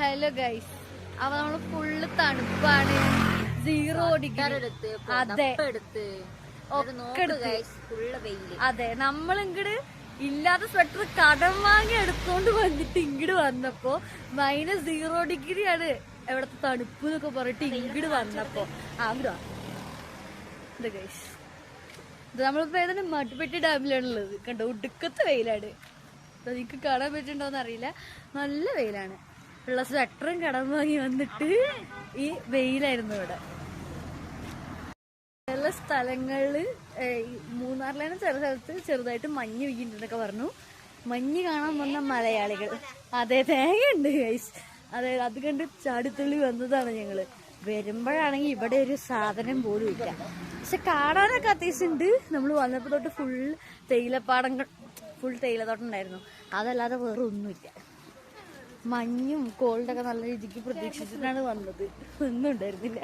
Hello guys, അപ്പൊ നമ്മള് full തണുപ്പാണ്, 0 ഡിഗ്രി. അതെ, അതെ. നമ്മൾ ഇങ്ങട് ഇല്ലാത്ത സ്വെറ്റർ കടം വാങ്ങി എടുത്തോണ്ട് വന്നിട്ട് ഇങ്ങട് വന്നപ്പോ -0 ഡിഗ്രിയാണ് എവിടത്തെ തണുപ്പ് എന്നൊക്കെ പറഞ്ഞിട്ട് ഇങ്ങട് വന്നപ്പോ ഇത് ഗൈസ്, ഇത് നമ്മളിപ്പോ ഏതാണ് മട്ടുപ്പെട്ടി ഡാമിലാണുള്ളത്. കണ്ടോ, ഒടുക്കത്തെ വെയിലാണ്. നിങ്ങൾക്ക് കാണാൻ പറ്റുന്നുണ്ടോന്ന് അറിയില്ല, നല്ല വെയിലാണ്. ഉള്ള സ്വെറ്ററും കടം വാങ്ങി വന്നിട്ട് ഈ വെയിലായിരുന്നു ഇവിടെ. ചില സ്ഥലങ്ങളില് മൂന്നാറിലാണ് ചില സ്ഥലത്ത് ചെറുതായിട്ട് മഞ്ഞ് വീഴുന്നുണ്ടെന്നൊക്കെ പറഞ്ഞു. മഞ്ഞ് കാണാൻ വന്ന മലയാളികൾ, അതെ, തേങ്ങയുണ്ട് ഗൈസ്. അതെ, അത് കണ്ട് ചാടിത്തുള്ളി വന്നതാണ് ഞങ്ങള്. വരുമ്പോഴാണെങ്കിൽ ഇവിടെ ഒരു സാധനം പോലും ഇല്ല, പക്ഷെ കാണാനൊക്കെ അത്യാവശ്യം ഉണ്ട്. നമ്മൾ വന്നപ്പോ തൊട്ട് ഫുൾ തേയിലപ്പാടങ്ങൾ, ഫുൾ തേയിലത്തോട്ടം ഉണ്ടായിരുന്നു. അതല്ലാതെ വേറെ ഒന്നുമില്ല. മഞ്ഞും കോൾഡൊക്കെ നല്ല രീതിക്ക് പ്രതീക്ഷിച്ചിട്ടാണ് വന്നത്, ഒന്നും ഉണ്ടായിരുന്നില്ല.